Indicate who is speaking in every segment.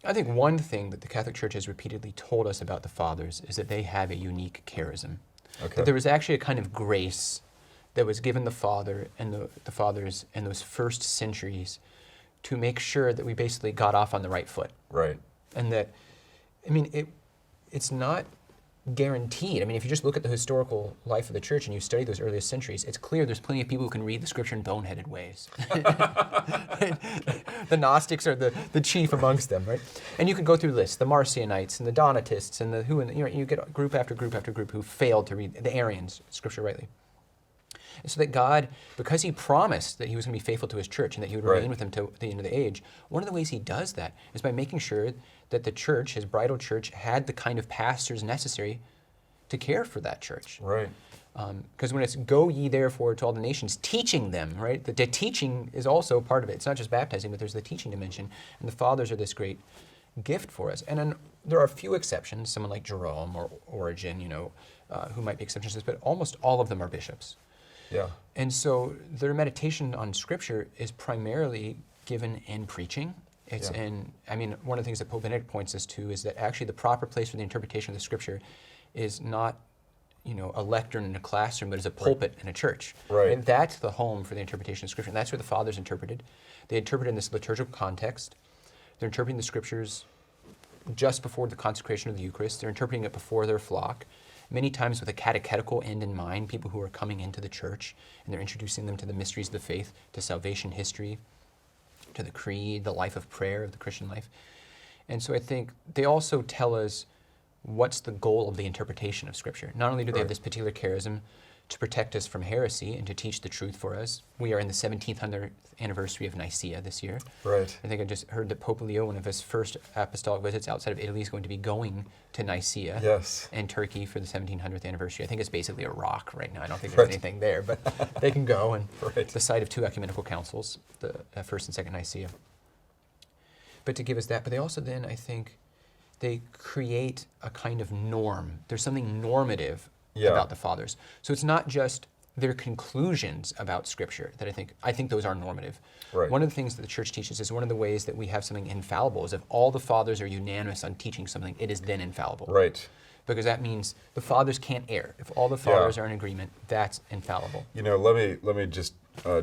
Speaker 1: I think one thing that the Catholic Church has repeatedly told us about the Fathers is that they have a unique charism.
Speaker 2: Okay.
Speaker 1: That there was actually a kind of grace that was given the Father and the Fathers in those first centuries to make sure that we basically got off on the right foot.
Speaker 2: Right.
Speaker 1: And that, I mean, it's not guaranteed. I mean, if you just look at the historical life of the church and you study those earliest centuries, it's clear there's plenty of people who can read the scripture in boneheaded ways. The Gnostics are the chief amongst them, right? And you can go through lists, the Marcionites and the Donatists and you get group after group after group who failed to read the Arians, scripture rightly. And so that God, because he promised that he was going to be faithful to his church and that he would remain with them to the end of the age, one of the ways he does that is by making sure that the church, his bridal church, had the kind of pastors necessary to care for that church.
Speaker 2: Right.
Speaker 1: Because when it's go ye therefore to all the nations, teaching them, right? The teaching is also part of it. It's not just baptizing, but there's the teaching dimension. And the fathers are this great gift for us. And then there are a few exceptions, someone like Jerome or Origen, who might be exceptions to this, but almost all of them are bishops.
Speaker 2: Yeah.
Speaker 1: And so their meditation on Scripture is primarily given in preaching. It's one of the things that Pope Benedict points us to is that actually the proper place for the interpretation of the Scripture is not, a lectern in a classroom, but is a pulpit in a church.
Speaker 2: Right.
Speaker 1: And that's the home for the interpretation of Scripture. And that's where the fathers interpreted. They interpreted in this liturgical context. They're interpreting the Scriptures just before the consecration of the Eucharist. They're interpreting it before their flock. Many times with a catechetical end in mind, people who are coming into the church, and they're introducing them to the mysteries of the faith, to salvation history, to the creed, the life of prayer of the Christian life. And so I think they also tell us what's the goal of the interpretation of Scripture. Not only do they have this particular charism to protect us from heresy and to teach the truth for us. We are in the 1700th anniversary of Nicaea this year.
Speaker 2: Right.
Speaker 1: I think I just heard that Pope Leo, one of his first apostolic visits outside of Italy, is going to be going to Nicaea and Turkey for the 1700th anniversary. I think it's basically a rock right now. I don't think there's anything there, but they can go. And the site of two ecumenical councils, the first and second Nicaea. But to give us that, but they also then, I think, they create a kind of norm. There's something normative about the fathers. So it's not just their conclusions about Scripture that I think those are normative.
Speaker 2: Right.
Speaker 1: One of the things that the church teaches is one of the ways that we have something infallible is if all the fathers are unanimous on teaching something, it is then infallible.
Speaker 2: Right.
Speaker 1: Because that means the fathers can't err. If all the fathers are in agreement, that's infallible.
Speaker 2: Let me just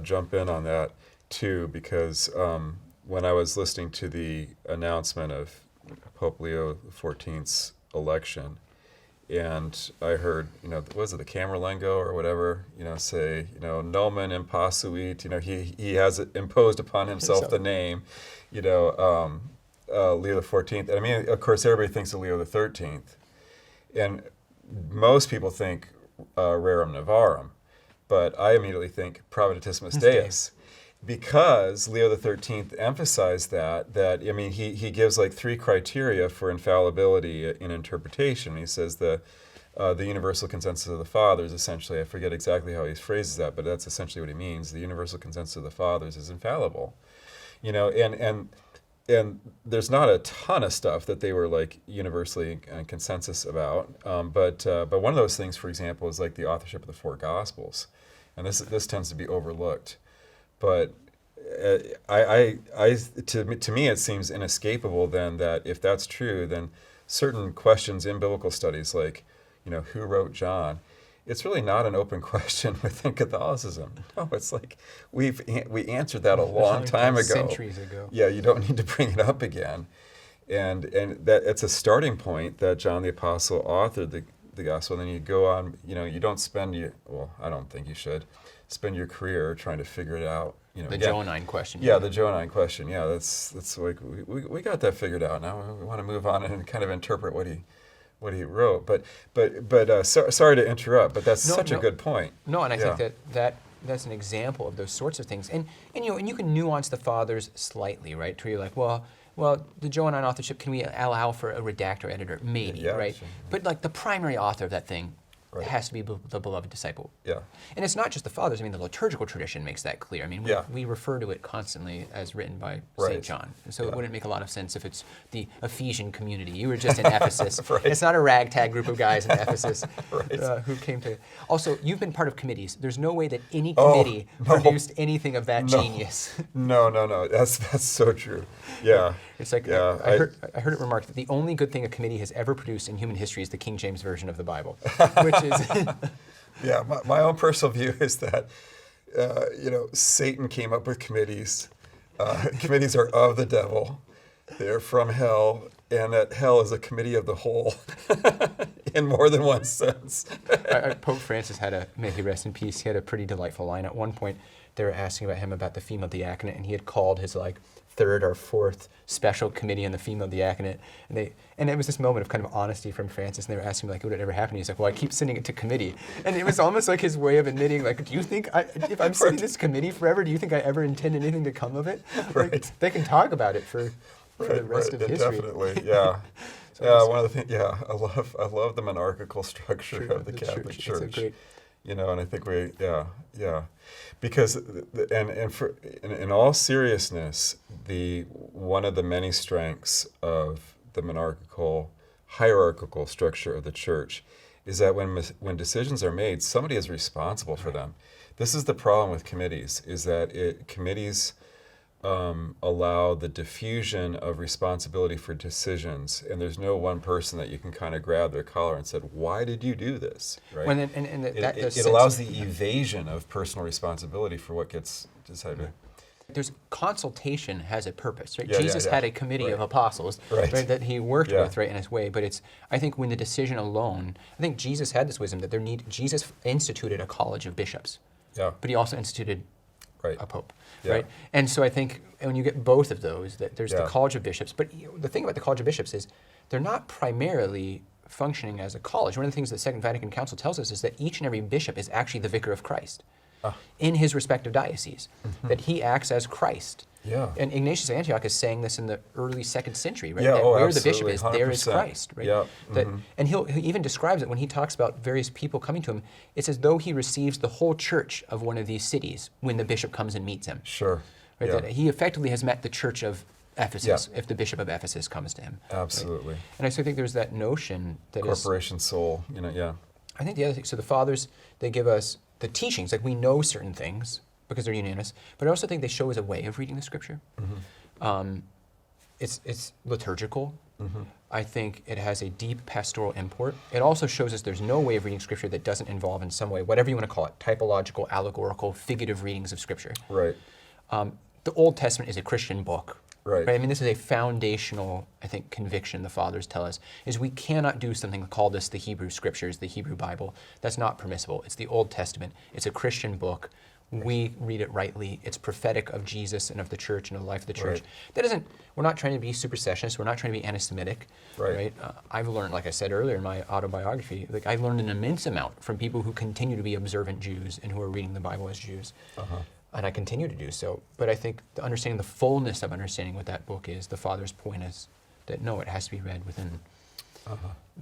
Speaker 2: jump in on that too, because when I was listening to the announcement of Pope Leo XIV's election, and I heard, was it the Camerlengo or whatever, say, nomen imposuit, he has imposed upon himself the name, Leo XIV. And I mean, of course, everybody thinks of Leo XIII. And most people think Rerum Novarum, but I immediately think Providentissimus Deus. Because Leo XIII emphasized he gives like three criteria for infallibility in interpretation. He says the universal consensus of the fathers, essentially, I forget exactly how he phrases that, but that's essentially what he means. The universal consensus of the fathers is infallible. And there's not a ton of stuff that they were like universally consensus about, but one of those things, for example, is like the authorship of the four Gospels, and this tends to be overlooked. But to me, it seems inescapable then that if that's true, then certain questions in biblical studies, like, who wrote John, it's really not an open question within Catholicism. No, it's like we answered that a long time ago.
Speaker 1: Centuries ago.
Speaker 2: Yeah, you don't need to bring it up again. And that it's a starting point that John the Apostle authored the gospel, and then you go on, you don't spend I don't think you should spend your career trying to figure it out.
Speaker 1: The Johannine question.
Speaker 2: Yeah, the Johannine question. Yeah, that's like we got that figured out. Now we want to move on and kind of interpret what he wrote. But sorry to interrupt, but that's such a good point.
Speaker 1: No, and I think that's an example of those sorts of things. And you can nuance the fathers slightly, right? To where you're like, well, the Johannine authorship, can we allow for a redactor editor? Maybe, right?
Speaker 2: Sure.
Speaker 1: But like the primary author of that thing,
Speaker 2: Right.
Speaker 1: has to be the beloved disciple.
Speaker 2: Yeah.
Speaker 1: And it's not just the fathers. I mean, the liturgical tradition makes that clear. I mean,
Speaker 2: Yeah.
Speaker 1: we refer to it constantly as written by
Speaker 2: Right.
Speaker 1: St. John. So
Speaker 2: Yeah.
Speaker 1: it wouldn't make a lot of sense if it's the Ephesian community. You were just in Ephesus.
Speaker 2: Right.
Speaker 1: It's not a ragtag group of guys in Ephesus
Speaker 2: Right.
Speaker 1: who came to. Also, you've been part of committees. There's no way that any
Speaker 2: Oh,
Speaker 1: committee
Speaker 2: no.
Speaker 1: produced anything of that
Speaker 2: No.
Speaker 1: genius.
Speaker 2: No. That's so true. Yeah.
Speaker 1: It's like
Speaker 2: Yeah,
Speaker 1: I heard it remarked that the only good thing a committee has ever produced in human history is the King James version of the Bible, which is
Speaker 2: Yeah, my own personal view is that, Satan came up with committees. Committees are of the devil. They're from hell, and that hell is a committee of the whole in more than one sense.
Speaker 1: Pope Francis may he rest in peace, he had a pretty delightful line. At one point, they were asking about him about the female diaconate, and he had called his third or fourth special committee on the female diaconate, and it was this moment of kind of honesty from Francis, and they were asking would it ever happen? He's like, well, I keep sending it to committee, and it was almost like his way of admitting, do you think if I'm sending this committee forever, do you think I ever intend anything to come of it?
Speaker 2: Right.
Speaker 1: They can talk about it for the rest of history.
Speaker 2: Definitely, yeah.
Speaker 1: So
Speaker 2: one of the things, I love the monarchical structure of the Catholic Church.
Speaker 1: It's a great,
Speaker 2: and I think because in all seriousness, one of the many strengths of the monarchical hierarchical structure of the church is that when decisions are made, somebody is responsible for them. This is the problem with committees: is that committees allow the diffusion of responsibility for decisions, and there's no one person that you can kind of grab their collar and said, "Why did you do this?" Right? It allows the evasion of personal responsibility for what gets decided.
Speaker 1: There's consultation has a purpose, right?
Speaker 2: Yeah,
Speaker 1: Jesus had a committee of apostles,
Speaker 2: Right.
Speaker 1: that he worked
Speaker 2: Yeah.
Speaker 1: with, right, in his way. But I think when the decision alone, I think Jesus had this wisdom that Jesus instituted a college of bishops, but he also instituted a pope, right? And so I think when you get both of those, that there's the College of Bishops. But the thing about the College of Bishops is they're not primarily functioning as a college. One of the things that Second Vatican Council tells us is that each and every bishop is actually the vicar of Christ in his respective diocese, that he acts as Christ.
Speaker 2: Yeah.
Speaker 1: And Ignatius of Antioch is saying this in the early 2nd century, right?
Speaker 2: Yeah,
Speaker 1: that where
Speaker 2: absolutely,
Speaker 1: the bishop is, there is
Speaker 2: 100%.
Speaker 1: Christ, right?
Speaker 2: Yeah.
Speaker 1: And he even describes it when he talks about various people coming to him. It's as though he receives the whole church of one of these cities when the bishop comes and meets him.
Speaker 2: Sure.
Speaker 1: Right?
Speaker 2: Yeah.
Speaker 1: That he effectively has met the church of Ephesus if the bishop of Ephesus comes to him.
Speaker 2: Absolutely.
Speaker 1: Right? And I still think there's that notion that
Speaker 2: Corporation soul,
Speaker 1: I think the other thing, so the fathers, they give us the teachings, we know certain things because they're unanimous, but I also think they show us a way of reading the scripture. It's liturgical. I think it has a deep pastoral import. It also shows us there's no way of reading scripture that doesn't involve in some way, whatever you want to call it, typological, allegorical, figurative readings of scripture.
Speaker 2: Right.
Speaker 1: The Old Testament is a Christian book.
Speaker 2: Right.
Speaker 1: I mean, this is a foundational, I think, conviction the fathers tell us, is we cannot do something called this the Hebrew Scriptures, the Hebrew Bible. That's not permissible. It's the Old Testament. It's a Christian book. We read it rightly. It's prophetic of Jesus and of the church and of the life of the church.
Speaker 2: Right.
Speaker 1: We're not trying to be supersessionist. We're not trying to be anti-Semitic.
Speaker 2: Right.
Speaker 1: I've learned, like I said earlier in my autobiography, I've learned an immense amount from people who continue to be observant Jews and who are reading the Bible as Jews. And I continue to do so. But I think understanding the fullness of understanding what that book is, the Father's point is that no, it has to be read within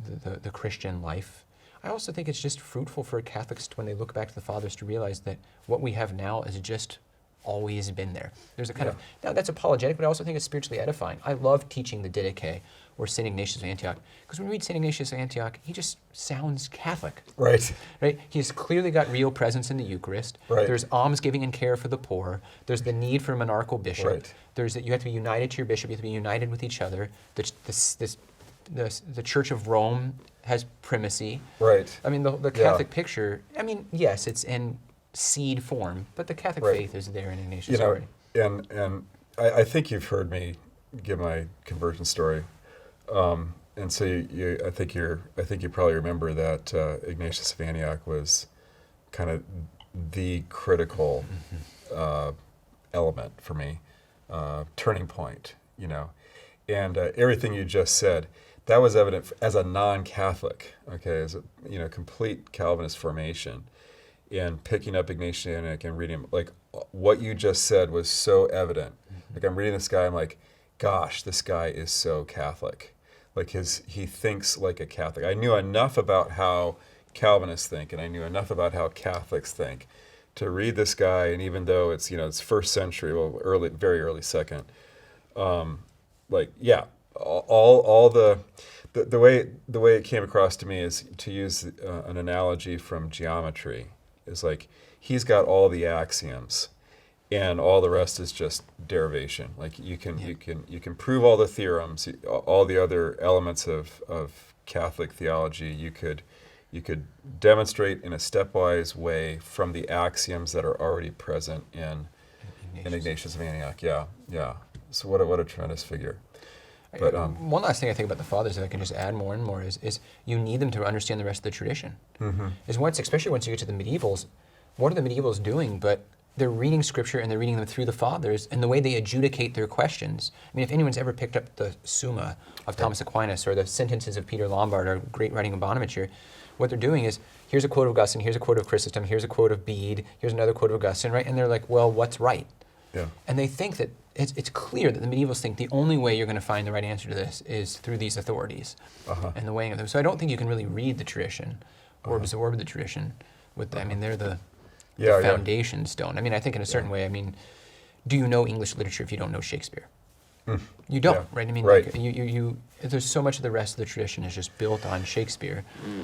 Speaker 1: the Christian life. I also think it's just fruitful for Catholics when they look back to the Fathers to realize that what we have now is just always been there. There's a kind of, now that's apologetic, but I also think it's spiritually edifying. I love teaching the Didache or St. Ignatius of Antioch, because when we read St. Ignatius of Antioch, he just sounds Catholic.
Speaker 2: Right.
Speaker 1: Right? He's clearly got real presence in the Eucharist.
Speaker 2: Right.
Speaker 1: There's almsgiving and care for the poor. There's the need for a monarchical bishop.
Speaker 2: Right.
Speaker 1: There's that you have to be united to your bishop. You have to be united with each other. The Church of Rome has primacy.
Speaker 2: Right.
Speaker 1: I mean, the Catholic picture, I mean, yes, it's in seed form, but the Catholic faith is there in Ignatius already.
Speaker 2: And I think you've heard me give my conversion story, and so I think you probably remember that Ignatius of Antioch was kind of the critical element for me, turning point, and everything you just said. That was evident as a non-Catholic, as a complete Calvinist formation, and picking up Ignatius of Antioch and reading him. What you just said was so evident. I'm reading this guy, I'm like, gosh, this guy is so Catholic. He thinks like a Catholic. I knew enough about how Calvinists think, and I knew enough about how Catholics think to read this guy. And even though it's, it's first century, well, very early second, all the way it came across to me is, to use an analogy from geometry, is like he's got all the axioms, and all the rest is just derivation. Like you can prove all the theorems, all the other elements of Catholic theology. You could demonstrate in a stepwise way from the axioms that are already present in Ignatius of Antioch. Yeah. So what a tremendous figure. But
Speaker 1: one last thing I think about the fathers, if I can just add more and more, is you need them to understand the rest of the tradition. Especially once you get to the medievals, what are the medievals doing? But they're reading scripture and they're reading them through the fathers, and the way they adjudicate their questions. I mean, if anyone's ever picked up the Summa of Thomas Aquinas or the sentences of Peter Lombard or great writing of Bonaventure, what they're doing is, here's a quote of Augustine, here's a quote of Chrysostom, here's a quote of Bede, here's another quote of Augustine, right? And they're like, well, what's right?
Speaker 2: Yeah.
Speaker 1: And they think that it's clear that the medievals think the only way you're going to find the right answer to this is through these authorities and the weighing of them. So I don't think you can really read the tradition or absorb the tradition with them. I mean, they're the foundation stone. I mean, I think in a certain way, I mean, do you know English literature if you don't know Shakespeare? You don't, right? I mean, like, there's so much of the rest of the tradition is just built on Shakespeare.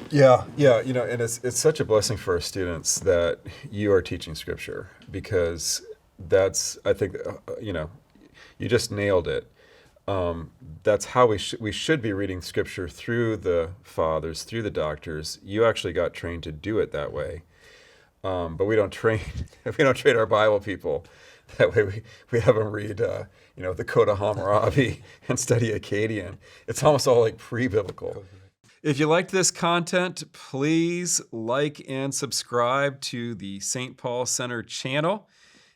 Speaker 2: Yeah, and it's such a blessing for our students that you are teaching Scripture, because that's, I think, you just nailed it. That's how we should be reading Scripture, through the fathers, through the doctors. You actually got trained to do it that way, but we don't train our Bible people that way. We have them read the Coda Hammurabi and study Akkadian. It's almost all like pre-biblical. If you liked this content, please like and subscribe to the St. Paul Center channel.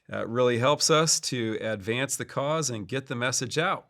Speaker 2: It really helps us to advance the cause and get the message out.